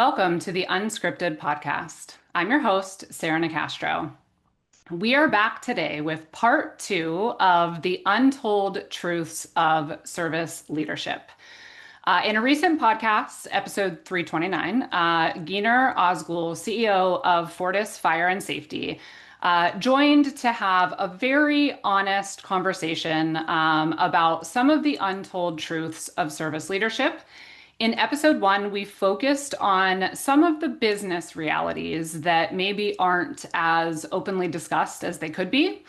Welcome to the Unscripted podcast. I'm your host, Sarah Nicastro. We are back today with part two of the Untold Truths of Service Leadership. In a recent podcast, episode 329, Gyner Ozgul, CEO of Fortis Fire and Safety, joined to have a very honest conversation about some of the untold truths of service leadership. In episode one, we focused on some of the business realities that maybe aren't as openly discussed as they could be.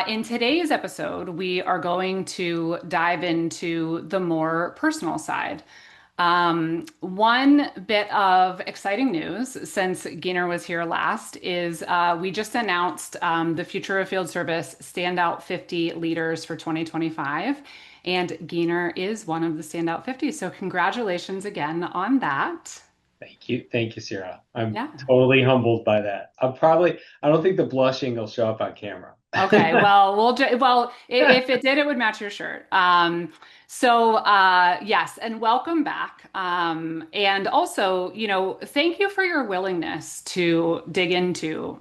In today's episode, we are going to dive into the more personal side. One bit of exciting news since Gyner was here last is we just announced the Future of Field Service Standout 50 Leaders for 2025. And Gyner is one of the Standout 50. So congratulations again on that. Thank you. Thank you, Sarah. I'm Yeah. totally humbled by that. I don't think the blushing will show up on camera. Okay, well, if it did, it would match your shirt. Yes, and welcome back. And also, thank you for your willingness to dig into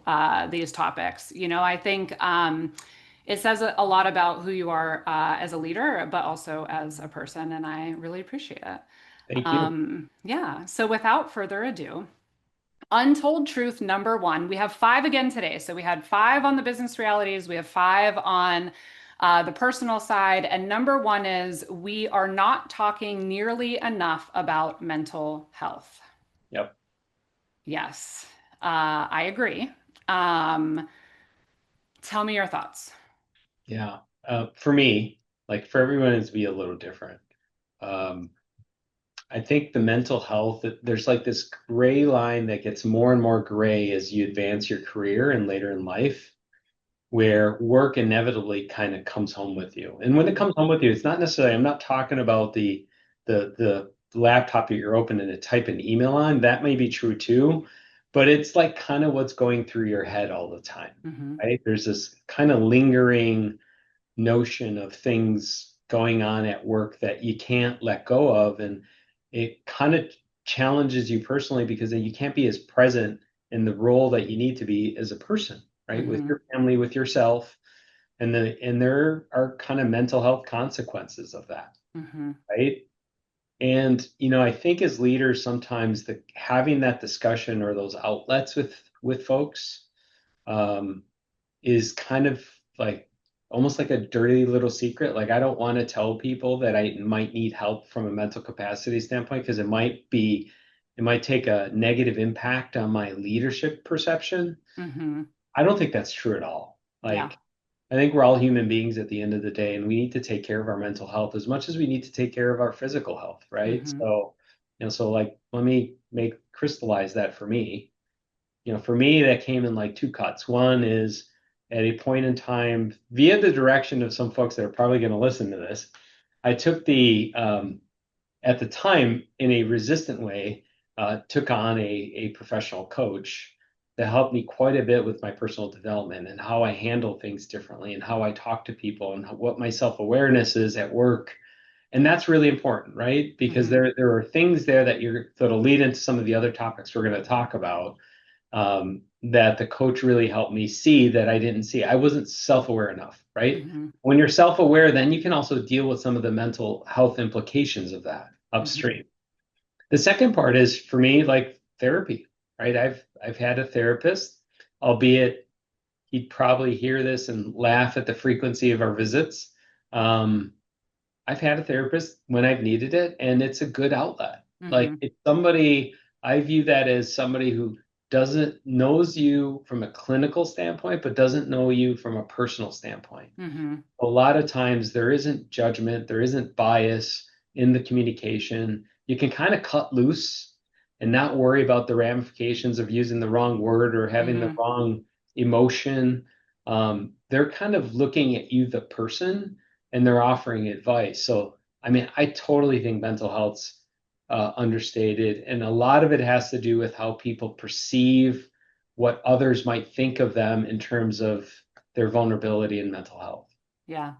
these topics. I think it says a lot about who you are as a leader, but also as a person, and I really appreciate it. Thank you. Yeah, so without further ado, Untold truth number one. We have five again today. So we had five on the business realities, we have five on the personal side. And number one is we are not talking nearly enough about mental health. Yep. Yes, I agree. Um, Tell me your thoughts. Yeah. For me, like for everyone, it's be a little different. Um, I think the mental health, there's like this gray line that gets more and more gray as you advance your career and later in life, where work inevitably kind of comes home with you. And when it Mhm. comes home with you, it's not necessarily, I'm not talking about the laptop that you're opening to type an email on. That may be true too, but it's like kind of what's going through your head all the time, Mhm. right? There's this kind of lingering notion of things going on at work that you can't let go of. And it kind of challenges you personally because then you can't be as present in the role that you need to be as a person, right? With Mhm. your family, with yourself. And there are kind of mental health consequences of that, Mhm. right? And I think as leaders, sometimes the having that discussion or those outlets with folks um, is kind of like almost like a dirty little secret. Like I don't want to tell people that I might need help from a mental capacity standpoint because it might take a negative impact on my leadership perception. Mhm. I don't think that's true at all. Yeah. Like I think we're all human beings at the end of the day, and we need to take care of our mental health as much as we need to take care of our physical health, right? Mhm. So like let me make crystallize that for me. For me, that came in like two cuts. One is at a point in time, via the direction of some folks that are probably going to listen to this, I took at the time, in a resistant way, took on a professional coach that helped me quite a bit with my personal development and how I handle things differently and how I talk to people and what my self-awareness is at work. And that's really important, right? Because Mhm. there are things there that'll lead into some of the other topics we're going to talk about that the coach really helped me see that I didn't see. I wasn't self-aware enough, right? Mhm. When you're self-aware, then you can also deal with some of the mental health implications of that Mhm. upstream. The second part is for me like therapy, right? I've had a therapist, albeit he'd probably hear this and laugh at the frequency of our visits. Um, I've had a therapist when I've needed it, and it's a good outlet. Like Mhm. it's somebody I view that as somebody who doesn't knows you from a clinical standpoint, but doesn't know you from a personal standpoint. Mhm. A lot of times there isn't judgment, there isn't bias in the communication. You can kind of cut loose and not worry about the ramifications of using the wrong word or having the Mhm. wrong emotion. They're kind of looking at you, the person, and they're offering advice. So, I mean, I totally think mental health's understated, and a lot of it has to do with how people perceive what others might think of them in terms of their vulnerability and mental health. Yeah.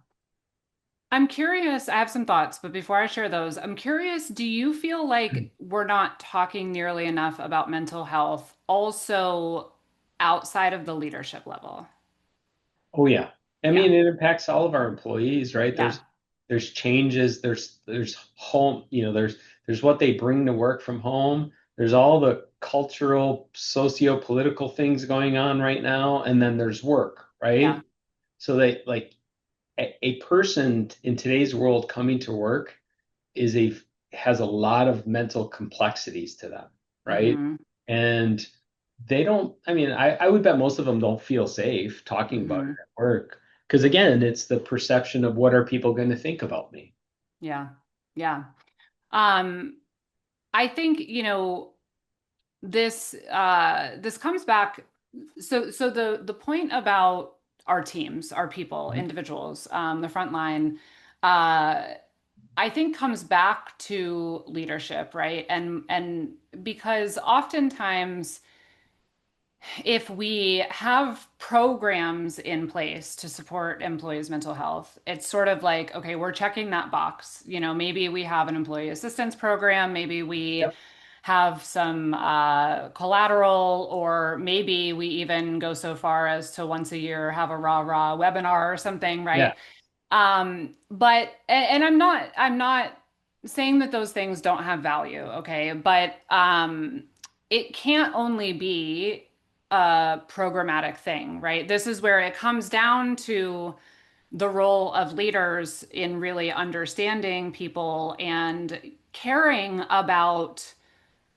I'm curious, I have some thoughts, but before I share those, I'm curious, do you feel like we're not talking nearly enough about mental health also outside of the leadership level? Oh yeah. I Yeah. mean, it impacts all of our employees, right? Yeah. There's changes, there's home, there's what they bring to work from home. There's all the cultural, socio-political things going on right now, and then there's work, Yeah. right? So they like a person in today's world coming to work is a has a lot of mental complexities to them, right? Mm-hmm. And they don't, I mean, I would bet most of them don't feel safe talking about Mm-hmm. it at work. Because again, it's the perception of what are people going to think about me? Yeah. Yeah. Um, I think, this comes back. So the point about our teams, our people, Mhm. individuals, the front line, uh, I think comes back to leadership, right? And because oftentimes if we have programs in place to support employees' mental health, it's sort of like, okay, we're checking that box. Maybe we have an employee assistance program, maybe we Yep. have some collateral, or maybe we even go so far as to once a year have a rah-rah webinar or something, Yeah. right? And I'm not saying that those things don't have value, okay? But it can't only be a programmatic thing, right? This is where it comes down to the role of leaders in really understanding people and caring about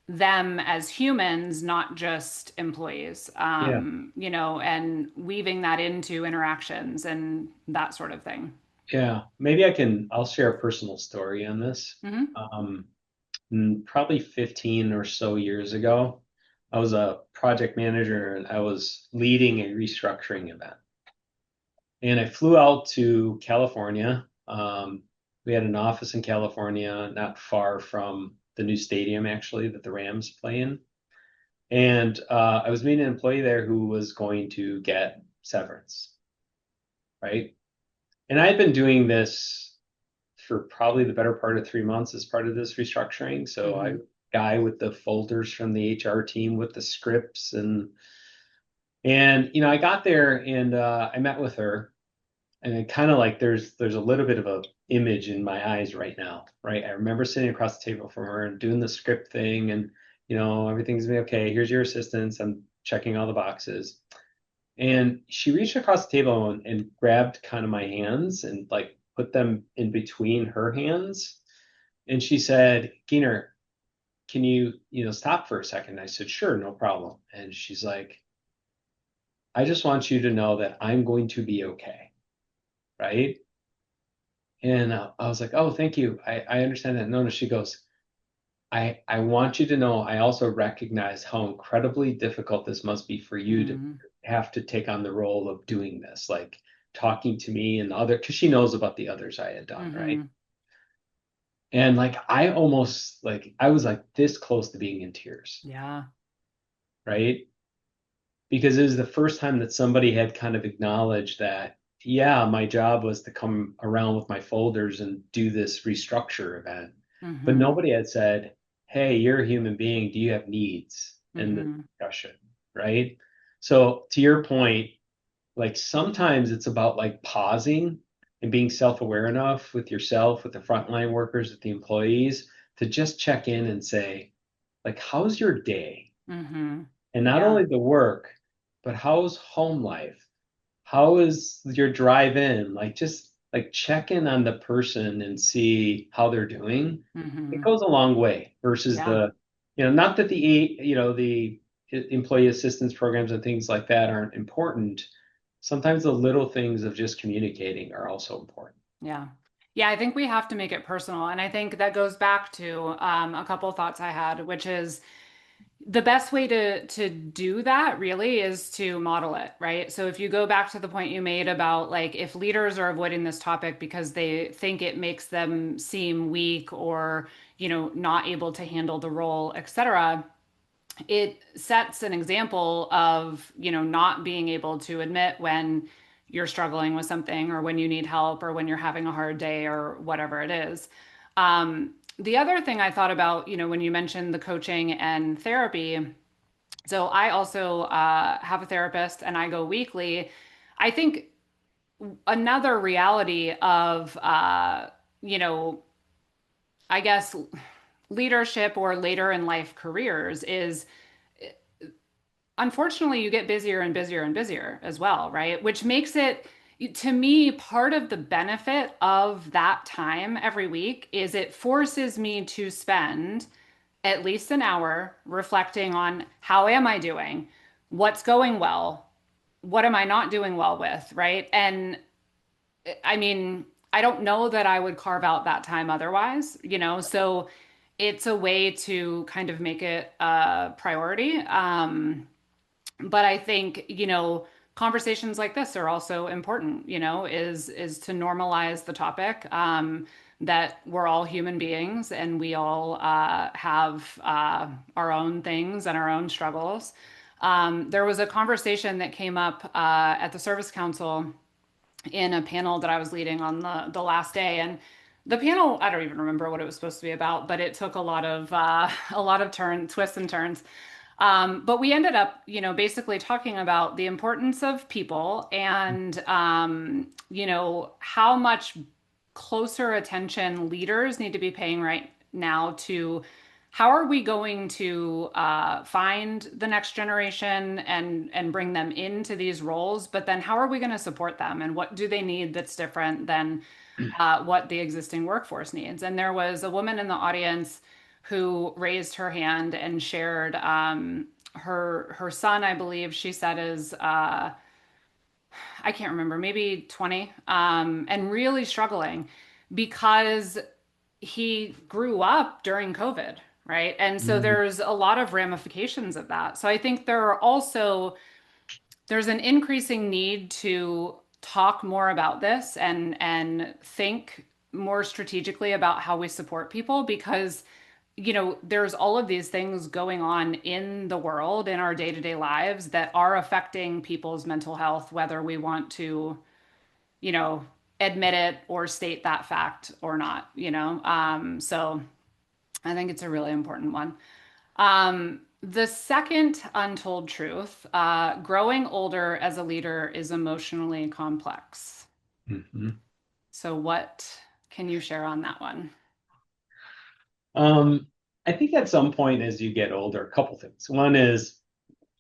them as humans, not just employees, Yeah. and weaving that into interactions and that sort of thing. Yeah. I'll share a personal story on this. Hmm. Um, Probably 15 or so years ago, I was a project manager and I was leading a restructuring event. And I flew out to California. We had an office in California, not far from the new stadium, actually, that the Rams play in. And I was meeting an employee there who was going to get severance, right? And I had been doing this for probably the better part of 3 months as part of this restructuring. So I Hmm. guy with the folders from the HR team with the scripts and I got there and I met with her and it kind of like there's a little bit of a image in my eyes right now, right? I remember sitting across the table from her and doing the script thing, and everything's gonna be okay. Here's your assistance. I'm checking all the boxes, and she reached across the table and grabbed kind of my hands and like put them in between her hands, and she said, "Gyner, can you stop for a second?" I said, "Sure, no problem." And she's like, "I just want you to know that I'm going to be okay, right?" And I was like, "Oh, thank you. I understand that." No, no, she goes, I want you to know I also recognize how incredibly difficult this must be for you to Hmm. have to take on the role of doing this, like talking to me and the other, because she knows about the others I had done, right? Hmm. And like I was like this close to being in tears, Yeah. right? Because it was the first time that somebody had kind of acknowledged that, yeah, my job was to come around with my folders and do this restructure event. But Hmm. nobody had said, hey, you're a human being. Do you have needs in the Hmm. discussion? Right. So to your point, like sometimes it's about like pausing and being self-aware enough with yourself, with the frontline workers, with the employees to just check in and say, like, how's your day? Hmm. And not Yeah. only the work, but how's home life? How is your drive in? Like just like check in on the person and see how they're doing. It Hmm. goes a long way versus Yeah. not that the employee assistance programs and things like that aren't important. Sometimes the little things of just communicating are also important. Yeah. Yeah, I think we have to make it personal. And I think that goes back to a couple of thoughts I had, which is the best way to do that really is to model it, right? So if you go back to the point you made about like if leaders are avoiding this topic because they think it makes them seem weak or, not able to handle the role, et cetera, it sets an example of, not being able to admit when you're struggling with something or when you need help or when you're having a hard day or whatever it is. The other thing I thought about, when you mentioned the coaching and therapy, so I also have a therapist and I go weekly. I think another reality of, you know, I guess leadership or later in life careers is unfortunately you get busier and busier and busier as well, right? Which makes it, to me, part of the benefit of that time every week is it forces me to spend at least an hour reflecting on how am I doing? What's going well? What am I not doing well with, right? And I mean, I don't know that I would carve out that time otherwise, so it's a way to kind of make it a priority. But I think, conversations like this are also important, is to normalize the topic, that we're all human beings and we all have our own things and our own struggles. There was a conversation that came up at the Service Council in a panel that I was leading on the last day, and the panel, I don't even remember what it was supposed to be about, but it took a lot of twists and turns. But we ended up, basically talking about the importance of people and, how much closer attention leaders need to be paying right now to how are we going to find the next generation and bring them into these roles, but then how are we going to support them and what do they need that's different than what the existing workforce needs? And there was a woman in the audience who raised her hand and shared her son, I believe she said is I can't remember, maybe 20, and really struggling because he grew up during COVID, right? And so Mm. there's a lot of ramifications of that. So I think there's an increasing need to talk more about this and think more strategically about how we support people because there's all of these things going on in the world in our day-to-day lives that are affecting people's mental health, whether we want to, you know, admit it or state that fact or not, So I think it's a really important one. The second untold truth, growing older as a leader is emotionally complex. Mhm. So what can you share on that one? Um, I think at some point as you get older, a couple things. One is,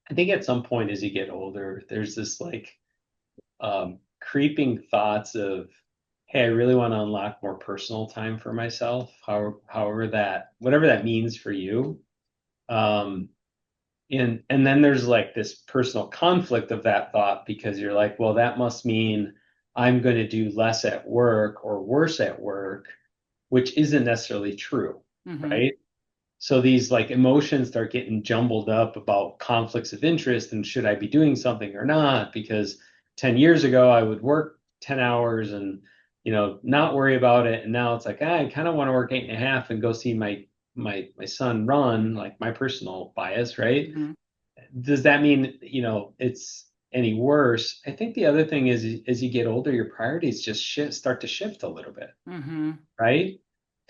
I think at some point as you get older, there's this like creeping thoughts of, hey, I really want to unlock more personal time for myself, however that, whatever that means for you. Um, and then there's like this personal conflict of that thought because you're like, well, that must mean I'm going to do less at work or worse at work, which isn't necessarily true, Mm-hmm. right? So these like emotions start getting jumbled up about conflicts of interest and should I be doing something or not? Because 10 years ago I would work 10 hours and not worry about it. And now it's like, I kind of want to work 8.5 and go see my son run, like my personal bias, right? Mm-hmm. Does that mean, it's any worse? I think the other thing is as you get older, your priorities just start to shift a little bit, Mm-hmm. right?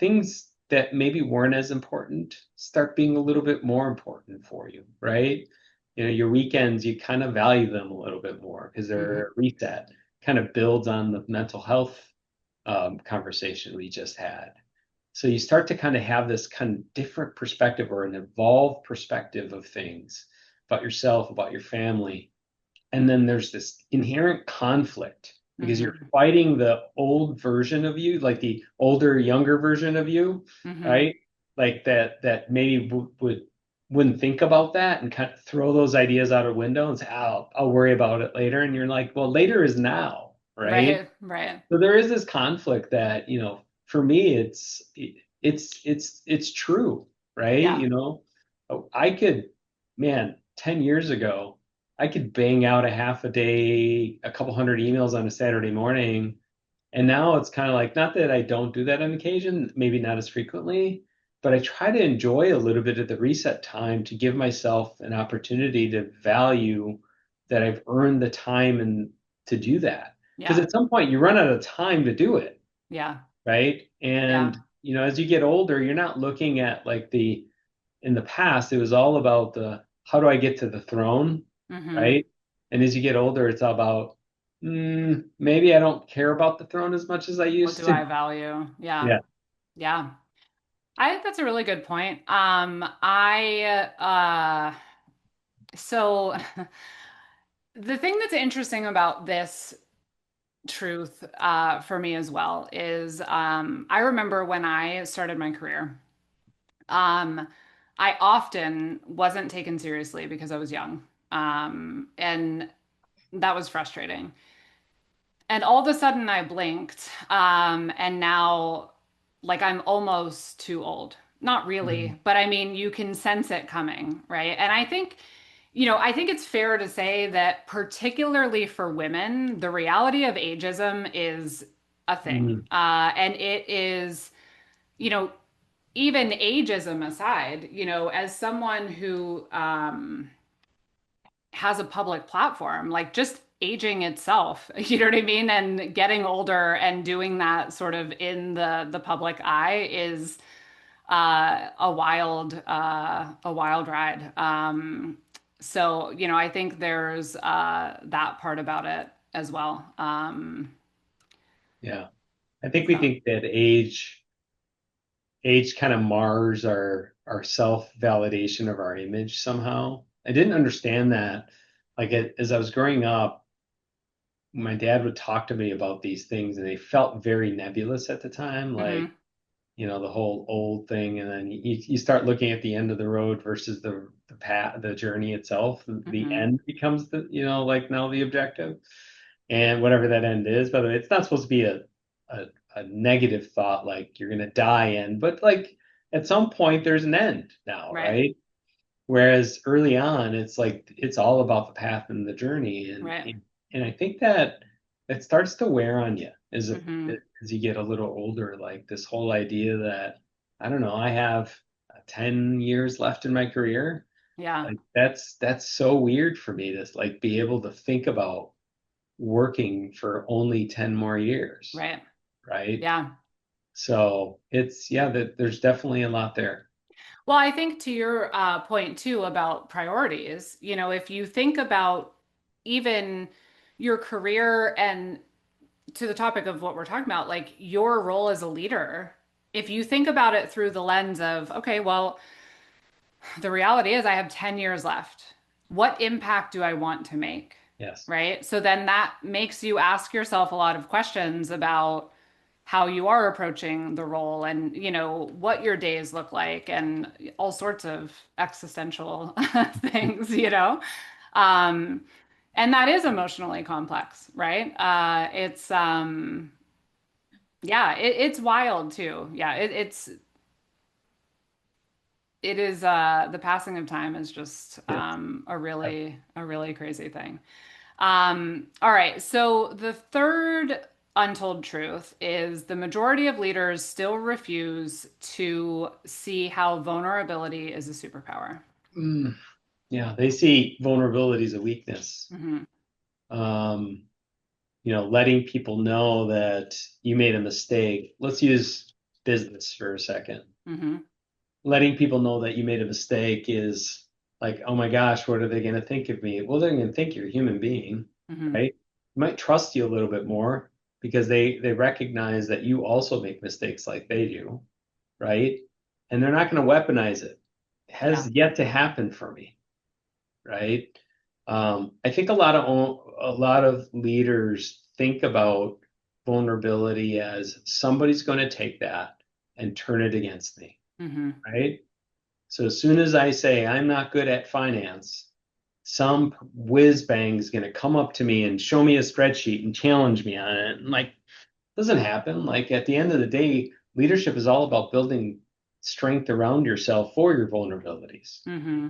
Things that maybe weren't as important start being a little bit more important for you, right? Your weekends, you kind of value them a little bit more because Mm-hmm. they're a reset, kind of builds on the mental health conversation we just had. So you start to kind of have this kind of different perspective or an evolved perspective of things about yourself, about your family, and then there's this inherent conflict because you're Mm-hmm. fighting the old version of you, like the older, younger version of you, Mm-hmm. right? Like that maybe wouldn't think about that and kind of throw those ideas out a window and say, I'll worry about it later. And you're like, well, later is now, right? Right, right. So there is this conflict that, for me, it's true, right? Yeah. I could, man, 10 years ago, I could bang out a half a day, a couple hundred emails on a Saturday morning. And now it's kind of like, not that I don't do that on occasion, maybe not as frequently, but I try to enjoy a little bit of the reset time to give myself an opportunity to value that I've earned the time and to do that. Because Yeah. at some point you run out of time to do it, Yeah. right? And Yeah. as you get older, you're not looking at like in the past, it was all about the how do I get to the throne, Mm-hmm. right? And as you get older, it's all about maybe I don't care about the throne as much as I What used do to. I value? Yeah. Yeah. Yeah. I think that's a really good point. So the thing that's interesting about this truth for me as well is I remember when I started my career, um, I often wasn't taken seriously because I was young. And that was frustrating. And all of a sudden I blinked, and now like I'm almost too old. Not Mhm. really, but I mean, you can sense it coming, right? And I think it's fair to say that particularly for women, the reality of ageism is a thing. Mhm. And it is, you know, even ageism aside, as someone who has a public platform, like just aging itself, you know what I mean? And getting older and doing that sort of in the public eye is a wild ride. So, I think there's that part about it as well. Yeah. I think we So, think that age kind of mars our self-validation of our image somehow. I didn't understand that. Like as I was growing up, my dad would talk to me about these things and they felt very nebulous at the time, like, hmm the whole old thing. And then you start looking at the end of the road versus the path, the journey itself. The hmm end becomes like now the objective. And whatever that end is, by the way, it's not supposed to be a, a negative thought like you're gonna die in, but like at some point there's an end now, right, right? Whereas early on, it's like it's all about the path and the journey, and right, and I think that it starts to wear on you hmm as you get a little older. Like this whole idea that I don't know, I have 10 years left in my career. yeah, Like that's so weird for me to like be able to think about working for only 10 more years, right, right? yeah. So it's yeah, that there's definitely a lot there. Well, I think to your point too about priorities, if you think about even your career and to the topic of what we're talking about, like your role as a leader, if you think about it through the lens of, okay, well, the reality is I have 10 years left. What impact do I want to make? Yes. Right. So then that makes you ask yourself a lot of questions about how you are approaching the role and, what your days look like and all sorts of existential things. Um, and that is emotionally complex, right? Yeah, it's wild too. Yeah, it is the passing of time is just Yes. a really crazy thing. All right, so the third untold truth is the majority of leaders still refuse to see how vulnerability is a superpower. Mm, yeah, they see vulnerability as a weakness. Hmm Um, letting people know that you made a mistake. Let's use business for a second. hmm Letting people know that you made a mistake is like, oh my gosh, what are they going to think of me? Well, they're going to think you're a human being, hmm right? Might trust you a little bit more because they recognize that you also make mistakes like they do, right? And they're not going to weaponize it. It Yeah. has yet to happen for me, right? I think a lot of leaders think about vulnerability as somebody's going to take that and turn it against me, hmm right? So as soon as I say I'm not good at finance, some whiz bang is going to come up to me and show me a spreadsheet and challenge me on it. And like, doesn't happen. Like at the end of the day, leadership is all about building strength around yourself for your vulnerabilities. hmm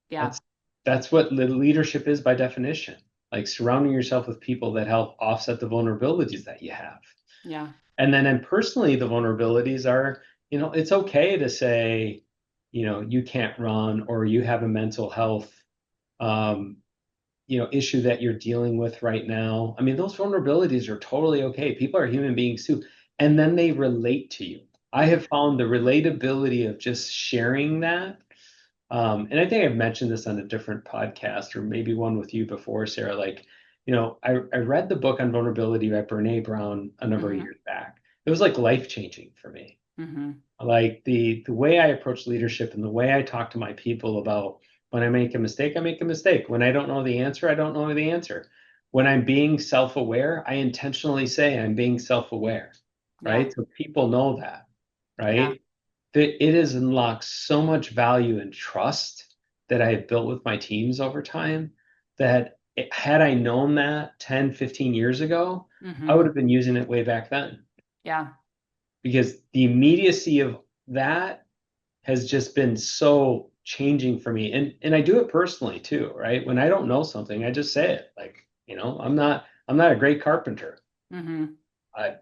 Yeah. That's that's what leadership is by definition. Like surrounding yourself with people that help offset the vulnerabilities that you have. Yeah. And personally, the vulnerabilities are, it's okay to say, you can't run or you have a mental health um, issue that you're dealing with right now. I mean, those vulnerabilities are totally okay. People are human beings too. And then they relate to you. I have found the relatability of just sharing that. And I think I've mentioned this on a different podcast or maybe one with you before, Sarah. Like, I read the book on vulnerability by Brene Brown a number of Mm-hmm. years back. It was like life changing for me. Mm-hmm. Like the way I approach leadership and the way I talk to my people about when I make a mistake, I make a mistake. When I don't know the answer, I don't know the answer. When I'm being self-aware, I intentionally say I'm being self-aware, Yeah. right? So people know that, Yeah. right? That it has unlocked so much value and trust that I have built with my teams over time that had I known that 10, 15 years ago, I Mm-hmm. would have been using it way back then Yeah. because the immediacy of that has just been so changing for me. And I do it personally too, right? When I don't know something, I just say it. Like, I'm not a great carpenter. Mm-hmm. I,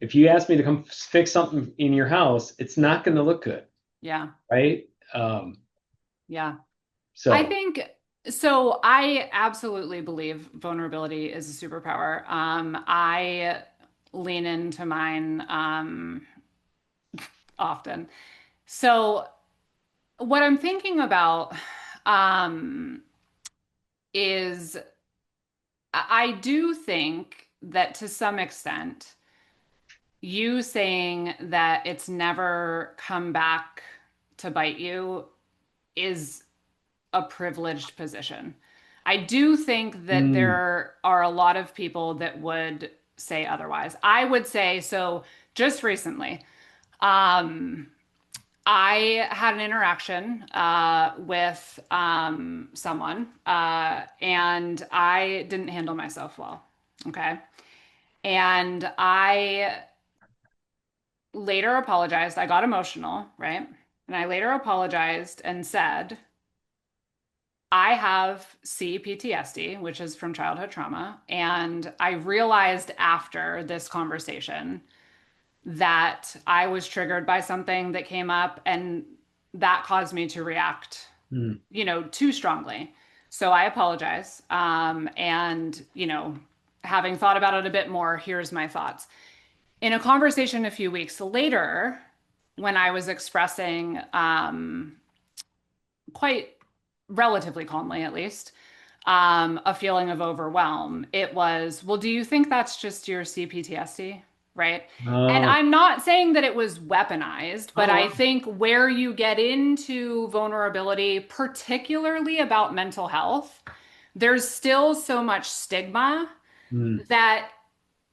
if you ask me to come fix something in your house, it's not going to look good, Yeah. right? Um, Yeah. I so think so. I absolutely believe vulnerability is a superpower. I lean into mine often. So, what I'm thinking about um, is I do think that to some extent, you saying that it's never come back to bite you is a privileged position. I do think that mm, there are a lot of people that would say otherwise. I would say so just recently. Um, I had an interaction with someone and I didn't handle myself well. Okay. And I later apologized. I got emotional, right? And I later apologized and said, I have CPTSD, which is from childhood trauma. And I realized after this conversation that I was triggered by something that came up and that caused me to react, mm, too strongly. So I apologize. And, having thought about it a bit more, here's my thoughts. In a conversation a few weeks later, when I was expressing quite relatively calmly, at least, a feeling of overwhelm, it was, well, do you think that's just your CPTSD? Right. And oh, I'm not saying that it was weaponized, but oh, I wow. think where you get into vulnerability, particularly about mental health, there's still so much stigma Mm, that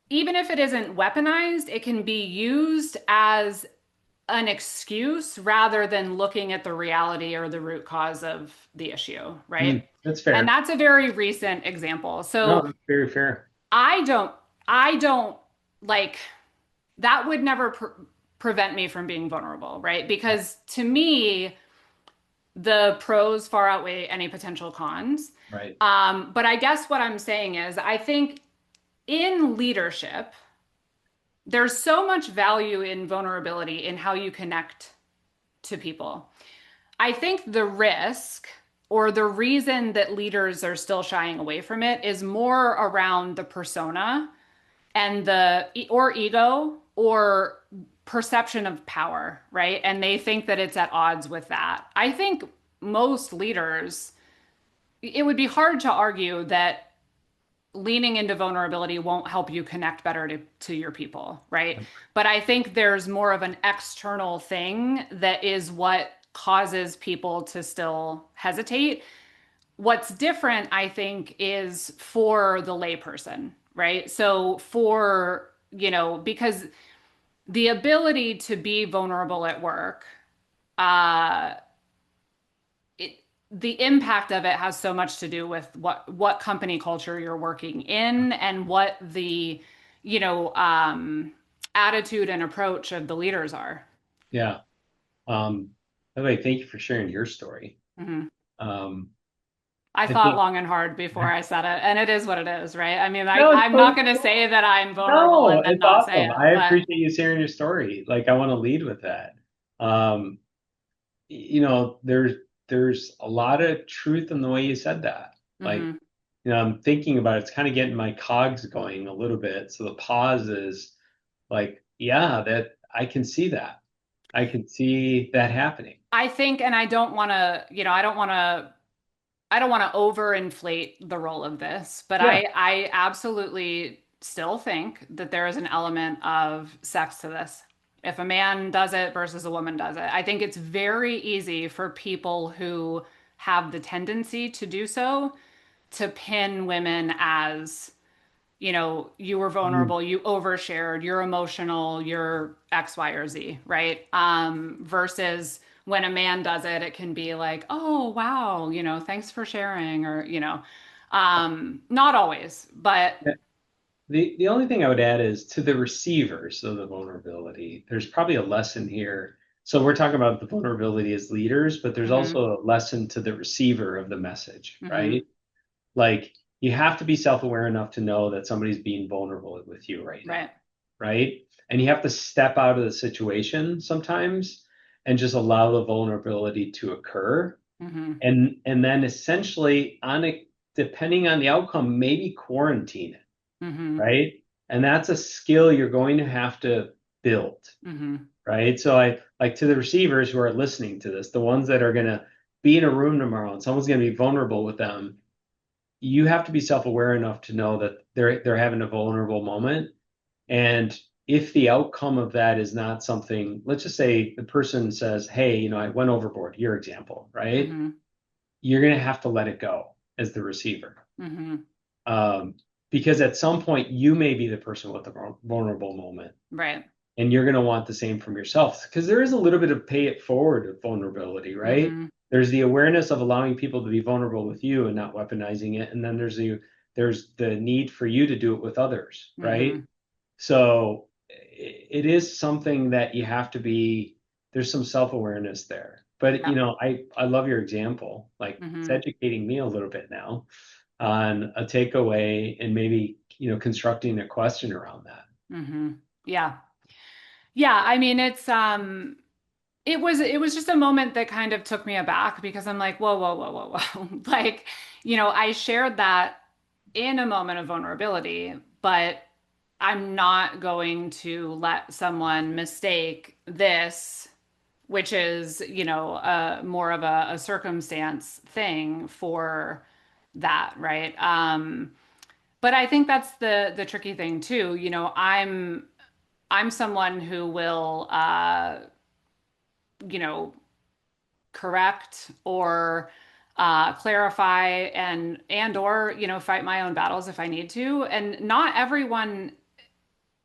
even if it isn't weaponized, it can be used as an excuse rather than looking at the reality or the root cause of the issue, right? that's And fair. that's a very recent example. No, So that's very fair. I don't, I don't like that would never prevent me from being vulnerable, right? Because to me, the pros far outweigh any potential cons. Right. But I guess what I'm saying is, I think in leadership, there's so much value in vulnerability in how you connect to people. I think the risk or the reason that leaders are still shying away from it is more around the persona and the or ego or perception of power, right? And they think that it's at odds with that. I think most leaders, it would be hard to argue that leaning into vulnerability won't help you connect better to your people, right? But I think there's more of an external thing that is what causes people to still hesitate. What's different, I think, is for the layperson, right? So because the ability to be vulnerable at work, uh, the impact of it has so much to do with what company culture you're working in and what the you know attitude and approach of the leaders are. Yeah. By the way, thank you for sharing your story. Mhm. Um, I I thought think long and hard before I said it, and it is what it is, right? I mean, no, it's I'm not totally going to cool. say that I'm vulnerable No, and then it's not say awesome. it, I but appreciate you sharing your story. Like I want to lead with that. Um, there's a lot of truth in the way you said that. Like, mhm. I'm thinking about it, it's kind of getting my cogs going a little bit. So the pause is like, yeah, that I can see that. I can see that happening. I think, and I don't want to, I don't want to overinflate the role of this, but Yeah. I absolutely still think that there is an element of sex to this. If a man does it versus a woman does it, I think it's very easy for people who have the tendency to do so to pin women as, you were Mm. vulnerable, you overshared, you're emotional, you're X, Y, or Z, right? Versus when a man does it, it can be like, oh, wow, thanks for sharing, or, not always, but The only thing I would add is to the receivers of the vulnerability, there's probably a lesson here. So we're talking about the vulnerability as leaders, but there's hmm also a lesson to the receiver of the message, hmm right? Like you have to be self-aware enough to know that somebody's being vulnerable with you right right. now, right? And you have to step out of the situation sometimes and just allow the vulnerability to occur. hmm And then essentially on it, depending on the outcome, maybe quarantine it, hmm right? And that's a skill you're going to have to build, hmm right? So I like to the receivers who are listening to this, the ones that are going to be in a room tomorrow and someone's going to be vulnerable with them, you have to be self-aware enough to know that they're having a vulnerable moment. And if the outcome of that is not something, let's just say the person says, hey, I went overboard, your example, right? hmm You're going to have to let it go as the receiver. hmm Um, because at some point you may be the person with the vulnerable moment right. and you're going to want the same from yourself because there is a little bit of pay it forward of vulnerability, right? hmm There's the awareness of allowing people to be vulnerable with you and not weaponizing it, and then there's the need for you to do it with others, right? hmm So it is something that you have to be. There's some self-awareness there, but yeah. I love your example. Like it's hmm educating me a little bit now on a takeaway and maybe constructing a question around that. hmm yeah. Yeah, I mean it was just a moment that kind of took me aback because I'm like, whoa, whoa, whoa, whoa, whoa. Like, I shared that in a moment of vulnerability, but I'm not going to let someone mistake this, which is, more of a circumstance thing for that, right? But I think that's the tricky thing too. I'm someone who will you know, correct or clarify and or fight my own battles if I need to. And not everyone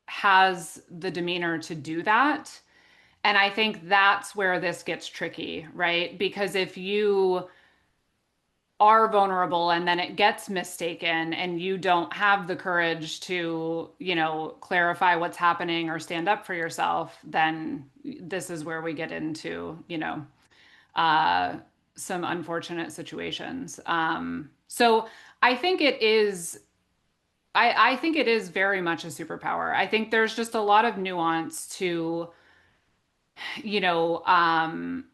has the demeanor to do that. And I think that's where this gets tricky, right? Because if you are vulnerable and then it gets mistaken and you don't have the courage to, clarify what's happening or stand up for yourself, then this is where we get into, uh, some unfortunate situations. So I think it is. I think it is very much a superpower. I think there's just a lot of nuance to, you know, um,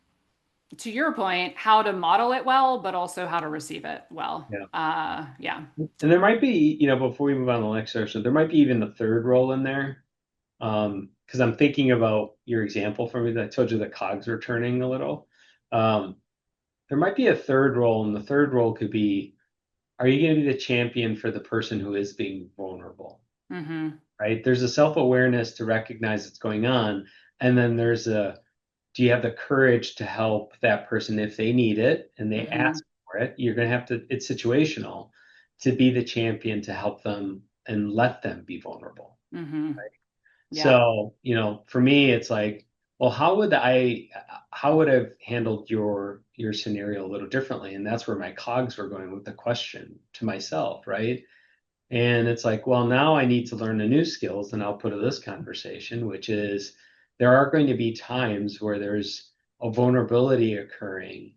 to your point, how to model it well, but also how to receive it well. Yeah. Yeah. And there might be, before we move on to the next section, there might be even a third role in there. Because I'm thinking about your example for me that I told you the cogs are turning a little. Um, there might be a third role, and the third role could be, are you going to be the champion for the person who is being vulnerable? Mm-hmm. Right? There's a self-awareness to recognize what's going on, and then do you have the courage to help that person if they need it and they Mm-hmm. ask for it? You're going to have to, it's situational to be the champion to help them and let them be vulnerable. Mm-hmm. Yeah. So, for me, it's like, well, how would I've handled your scenario a little differently? And that's where my cogs were going with the question to myself, right? And it's like, well, now I need to learn the new skills and output of this conversation, which is there are going to be times where there's a vulnerability occurring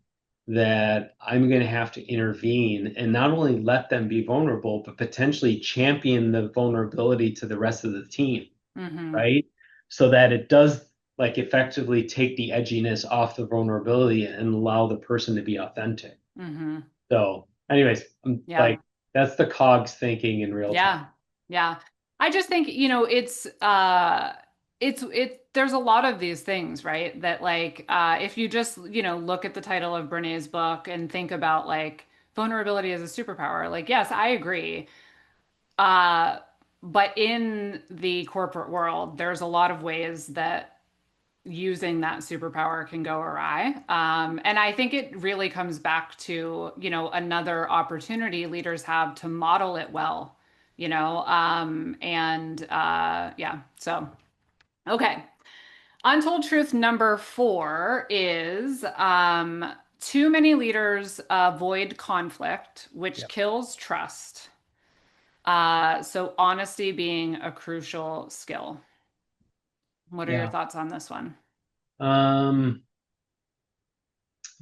that I'm going to have to intervene and not only let them be vulnerable, but potentially champion the vulnerability to the rest of the team, Mm-hmm. right? So that it does like effectively take the edginess off the vulnerability and allow the person to be authentic. Mm-hmm. So, anyways, I'm like Yeah. That's the cogs thinking in real time. Yeah. Yeah. I just think, there's a lot of these things, right? That like if you just, look at the title of Brené's book and think about like vulnerability as a superpower, like yes, I agree. Uh but in the corporate world, there's a lot of ways that using that superpower can go awry. And I think it really comes back to, another opportunity leaders have to model it well, yeah. So, okay. Untold truth number 4 is too many leaders avoid conflict, which Yep. kills trust. So honesty being a crucial skill. What are your Yeah. thoughts on this one? Um,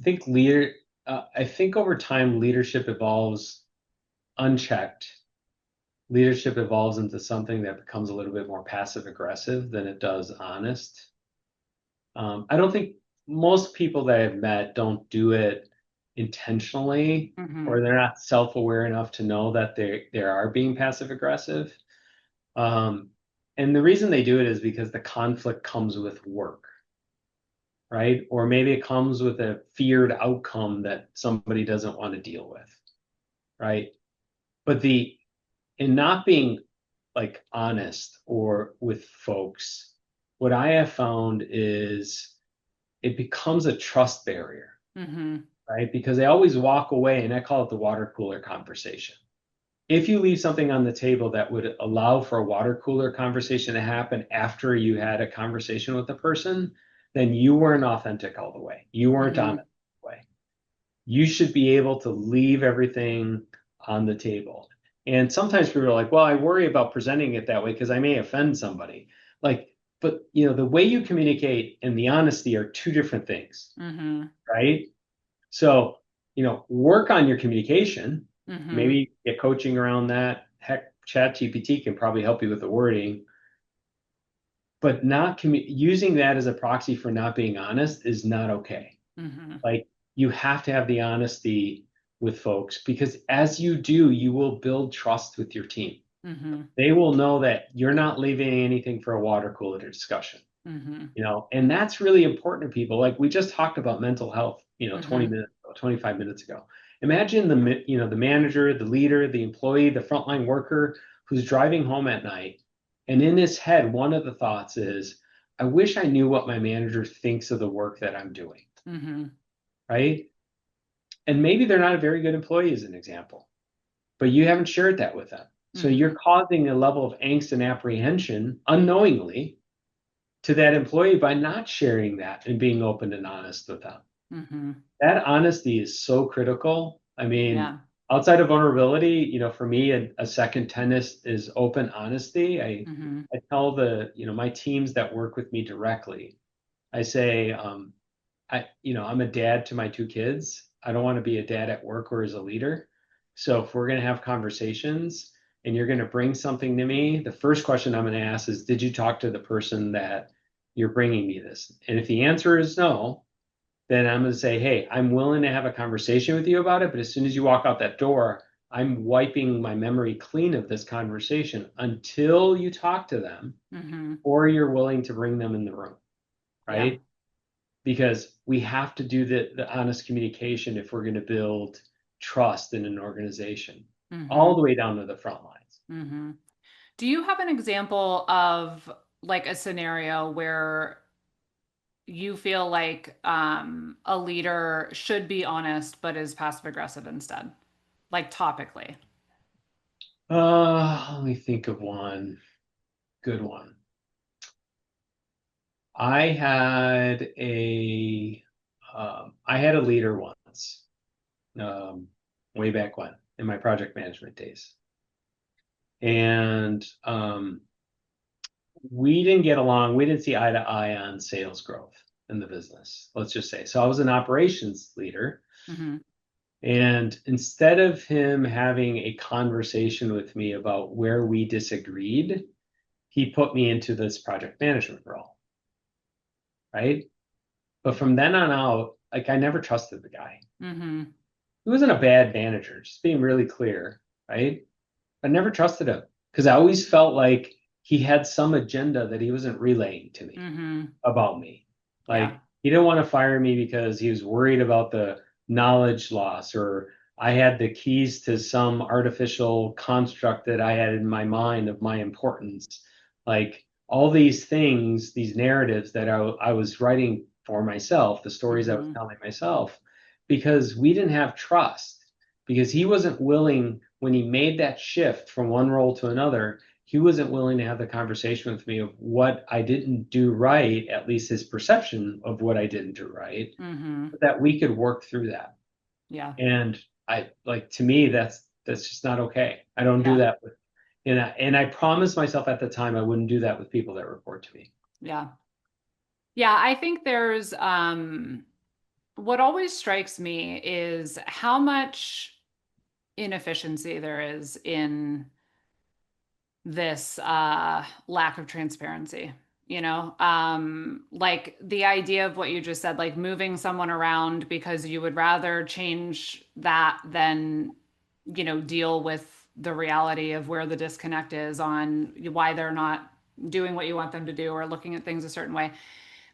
I think I think over time leadership evolves unchecked. Leadership evolves into something that becomes a little bit more passive aggressive than it does honest. I don't think most people that I've met don't do it intentionally, Hmm. or they're not self-aware enough to know that they are being passive aggressive. Um, and the reason they do it is because the conflict comes with work, right? Or maybe it comes with a feared outcome that somebody doesn't want to deal with, right? But the in not being like honest or with folks, what I have found is it becomes a trust barrier, Hmm. right? Because they always walk away, and I call it the water cooler conversation. If you leave something on the table that would allow for a water cooler conversation to happen after you had a conversation with the person, then you weren't authentic all the way. You weren't honest Hmm. all the way. You should be able to leave everything on the table. And sometimes people are like, well, I worry about presenting it that way because I may offend somebody. Like, but the way you communicate and the honesty are two different things, Hmm. right? So, work on your communication, Hmm. maybe get coaching around that. Heck, ChatGPT can probably help you with the wording, but not using that as a proxy for not being honest is not okay. Hmm. Like, you have to have the honesty with folks because as you do, you will build trust with your team. Hmm. They will know that you're not leaving anything for a water cooler discussion, Hmm. and that's really important to people. Like we just talked about mental health, 20 Hmm. minutes, 25 minutes ago. Imagine the manager, the leader, the employee, the frontline worker who's driving home at night. And in his head, one of the thoughts is, I wish I knew what my manager thinks of the work that I'm doing, Hmm. right? And maybe they're not a very good employee, as an example, but you haven't shared that with them. So you're Hmm. causing a level of angst and apprehension unknowingly to that employee by not sharing that and being open and honest with them. Hmm. That honesty is so critical. I mean, Yeah. outside of vulnerability, for me, a second tennis is open honesty. I Hmm. I tell my teams that work with me directly, I say, I'm a dad to my two kids. I don't want to be a dad at work or as a leader. So if we're going to have conversations and you're going to bring something to me, the first question I'm going to ask is, did you talk to the person that you're bringing me this? And if the answer is no, then I'm going to say, hey, I'm willing to have a conversation with you about it. But as soon as you walk out that door, I'm wiping my memory clean of this conversation until you talk to them Hmm. or you're willing to bring them in the room, Yeah. right? Because we have to do the honest communication if we're going to build trust in an organization, all Hmm. the way down to the front lines. Hmm. Do you have an example of like a scenario where you feel like a leader should be honest but is passive aggressive instead, like topically? Let me think of one good one. I had I had a leader once, um, way back when in my project management days, and we didn't get along. We didn't see eye to eye on sales growth in the business. Let's just say. So I was an operations leader. Hmm. And instead of him having a conversation with me about where we disagreed, he put me into this project management role, right? But from then on out, like I never trusted the guy. Hmm. He wasn't a bad manager, just being really clear. right? I never trusted him because I always felt like he had some agenda that he wasn't relaying to me Mm-hmm. about me. Yeah. Like he didn't want to fire me because he was worried about the knowledge loss or I had the keys to some artificial construct that I had in my mind of my importance. Like all these things, these narratives that I was writing for myself, the stories I was Mm-hmm. telling myself, because we didn't have trust, because he wasn't willing, when he made that shift from one role to another, he wasn't willing to have the conversation with me of what I didn't do right, at least his perception of what I didn't do right, Mm-hmm. but that we could work through that. Yeah. And I like to me that's just not okay. I don't do Yeah. that with and I promised myself at the time I wouldn't do that with people that report to me. Yeah. Yeah. I think there's what always strikes me is how much inefficiency there is in this lack of transparency. Like the idea of what you just said, like moving someone around because you would rather change that than, deal with the reality of where the disconnect is on why they're not doing what you want them to do or looking at things a certain way.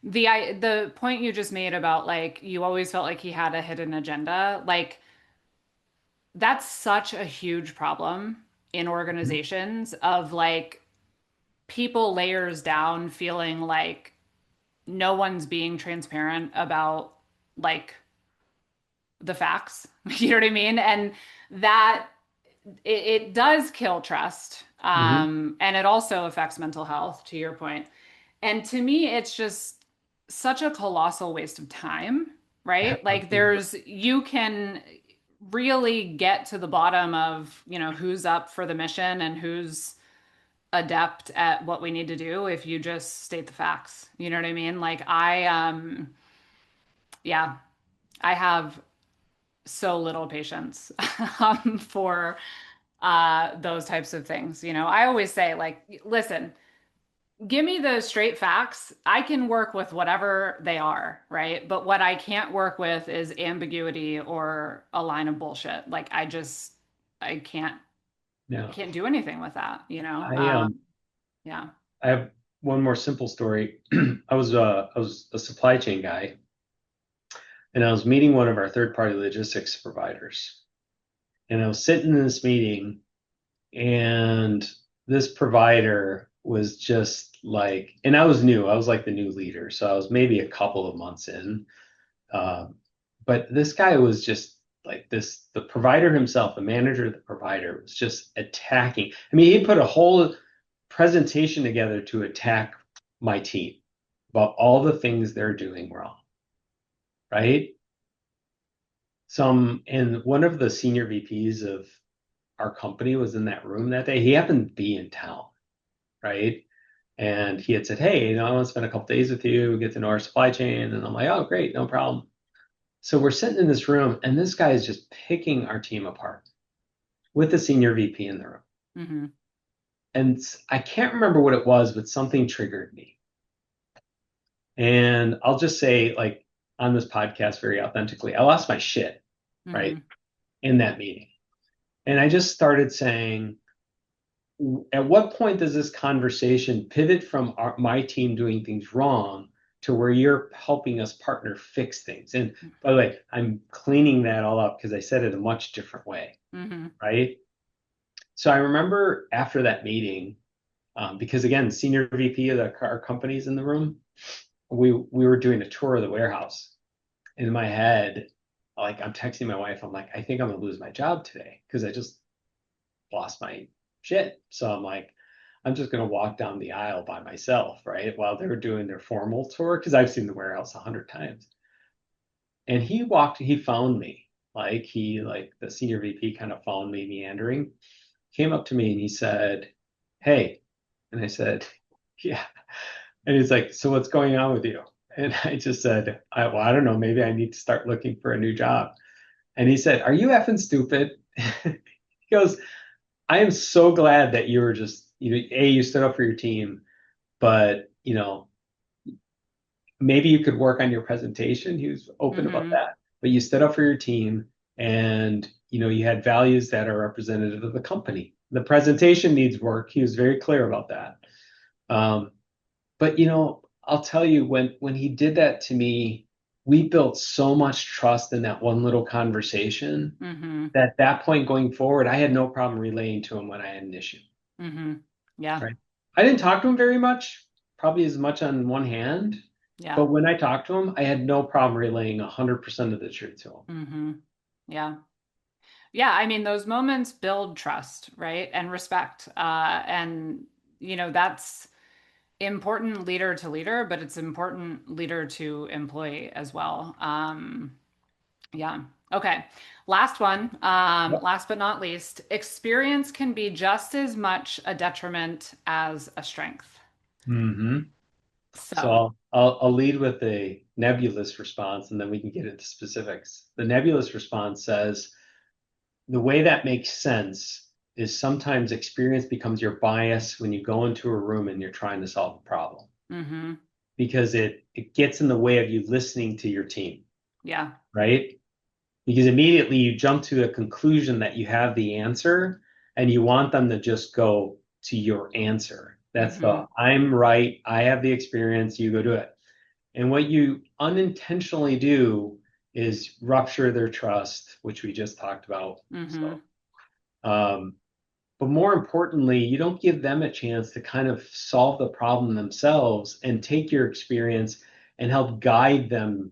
The point you just made about like you always felt like he had a hidden agenda, like that's such a huge problem in organizations of like people layers down feeling like no one's being transparent about like the facts. You know what I mean? And that it does kill trust. Mm-hmm. And it also affects mental health, to your point. And to me, it's just such a colossal waste of time, right? Like Absolutely. you can really get to the bottom of, who's up for the mission and who's adept at what we need to do if you just state the facts. You know what I mean? Like yeah, I have so little patience for those types of things. I always say, like, listen, give me the straight facts. I can work with whatever they are, right? But what I can't work with is ambiguity or a line of bullshit. Like, I No. can't do anything with that, I Yeah. I have one more simple story. I was a supply chain guy and I was meeting one of our third party logistics providers. And I was sitting in this meeting and this provider was just like, and I was new, I was like the new leader. So I was maybe a couple of months in. Um, but this guy was just like this, the provider himself, the manager of the provider was just attacking. I mean, he put a whole presentation together to attack my team about all the things they're doing wrong, right? And one of the senior VPs of our company was in that room that day. He happened to be in town, right? And he had said, "Hey, I want to spend a couple days with you, get to know our supply chain." And I'm like, "Oh, great, no problem." So we're sitting in this room, and this guy is just picking our team apart with the senior VP in the room. Hmm. And I can't remember what it was, but something triggered me. And I'll just say, like on this podcast, very authentically, I lost my shit, right, Hmm. in that meeting. And I just started saying, at what point does this conversation pivot from my team doing things wrong to where you're helping us partner fix things? And by the way, I'm cleaning that all up because I said it a much different way, Hmm. right? So I remember after that meeting, because again, senior VP of our company's in the room, we were doing a tour of the warehouse. In my head, like I'm texting my wife, I'm like, I think I'm gonna lose my job today because I just lost my shit. So I'm like, I'm just gonna walk down the aisle by myself, right? While they were doing their formal tour, because I've seen the warehouse 100 times. And he found me. Like the senior VP kind of found me meandering, came up to me and he said, "Hey." And I said, "Yeah." And he's like, "So what's going on with you?" And I just said, well, I don't know, maybe I need to start looking for a new job. And he said, "Are you effing stupid?" He goes, "I am so glad that you were just, you stood up for your team, but, maybe you could work on your presentation." He was open about Hmm. that, but you stood up for your team and you had values that are representative of the company. The presentation needs work. He was very clear about that. Um, but I'll tell you, when he did that to me, we built so much trust in that one little conversation Mm-hmm. that that point going forward, I had no problem relaying to him when I had an issue. Mm-hmm. Yeah. Right. I didn't talk to him very much, probably as much on one hand, Yeah. but when I talked to him, I had no problem relaying 100% of the truth to him. Mm-hmm. Yeah. Yeah. I mean, those moments build trust, right? And respect. And, that's important leader to leader, but it's important leader to employee as well. Yeah. Okay. Last one. Yep. Last but not least, experience can be just as much a detriment as a strength. hmm So So, I'll lead with a nebulous response and then we can get into specifics. The nebulous response says the way that makes sense is sometimes experience becomes your bias when you go into a room and you're trying to solve a problem mm-hmm. because it gets in the way of you listening to your team, Yeah. right? Because immediately you jump to a conclusion that you have the answer and you want them to just go to your answer. That's Mm-hmm. the I'm right, I have the experience, you go do it. And what you unintentionally do is rupture their trust, which we just talked about. Mm-hmm. So, um, but more importantly, you don't give them a chance to kind of solve the problem themselves and take your experience and help guide them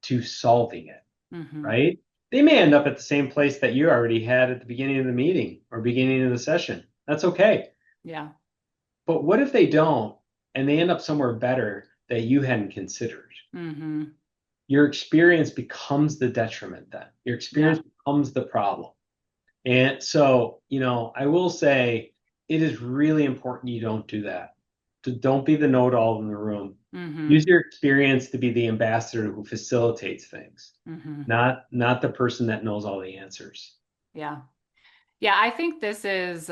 to solving it, Mm-hmm. right? They may end up at the same place that you already had at the beginning of the meeting or beginning of the session. That's okay. Yeah. But what if they don't and they end up somewhere better that you hadn't considered? Mm-hmm. Your experience becomes the detriment then. Your Yeah. experience becomes the problem. And so, I will say it is really important you don't do that. Don't be the know-it-all in the room. Mm-hmm. Use your experience to be the ambassador who facilitates things, Mm-hmm. not the person that knows all the answers. Yeah. Yeah, I think this is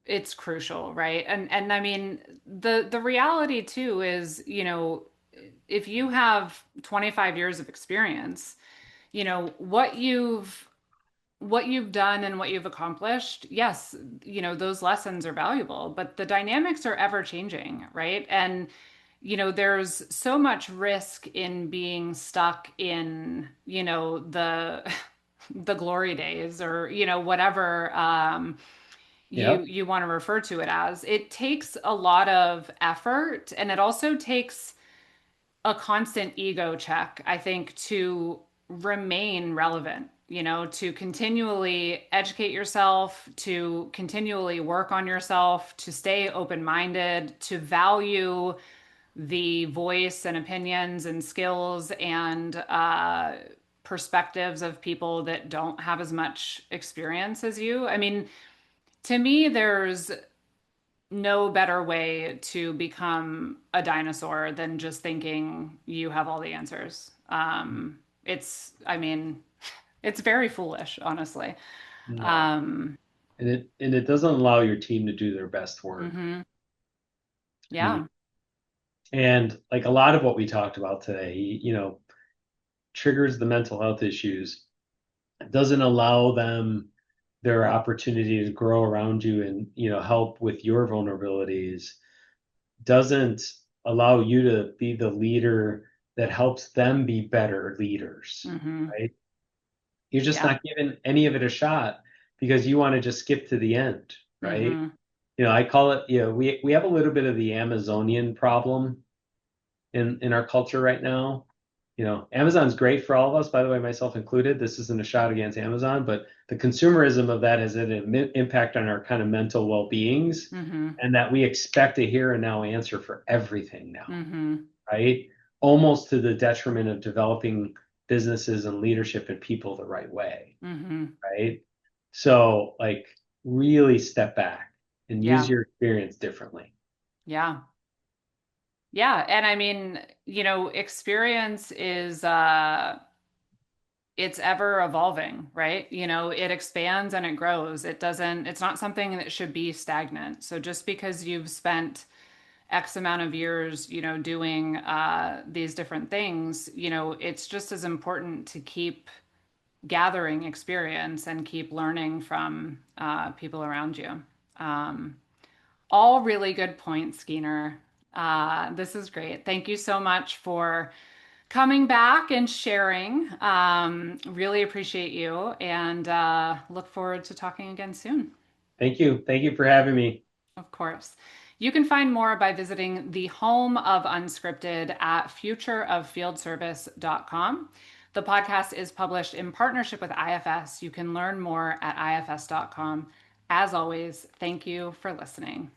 it's crucial, right? And I mean the reality too is, if you have 25 years of experience, what you've done and what you've accomplished, yes, those lessons are valuable, but the dynamics are ever changing, right? And there's so much risk in being stuck in, the the glory days or, whatever Yep. you want to refer to it as. It takes a lot of effort and it also takes a constant ego check, I think, to remain relevant, to continually educate yourself, to continually work on yourself, to stay open minded, to value the voice and opinions and skills and perspectives of people that don't have as much experience as you. I mean, to me, there's no better way to become a dinosaur than just thinking you have all the answers. I mean, it's very foolish, honestly. No. Um, And it doesn't allow your team to do their best work. mhm. I mean, Yeah. and like a lot of what we talked about today, triggers the mental health issues. It doesn't allow them their opportunity to grow around you and help with your vulnerabilities. Doesn't allow you to be the leader that helps them be better leaders, Hmm. right? You're just Yeah. not giving any of it a shot because you want to just skip to the end, right? Hmm. I call it, we have a little bit of the Amazonian problem in our culture right now. Amazon's great for all of us, by the way, myself included. This isn't a shot against Amazon, but the consumerism of that has an impact on our kind of mental well-beings, Hmm. and that we expect a here and now answer for everything now, Hmm. right? Almost to the detriment of developing businesses and leadership and people the right way, Hmm. right? So, like, really step back and use Yeah. your experience differently. Yeah. Yeah. And I mean, experience is it's ever evolving, right? It expands and it grows. It's not something that should be stagnant. So just because you've spent X amount of years, doing these different things, it's just as important to keep gathering experience and keep learning from people around you. Um, all really good points, Gyner. This is great. Thank you so much for coming back and sharing. Really appreciate you and look forward to talking again soon. Thank you. Thank you for having me. Of course. You can find more by visiting the home of Unscripted at futureoffieldservice.com. The podcast is published in partnership with IFS. You can learn more at ifs.com. As always, thank you for listening.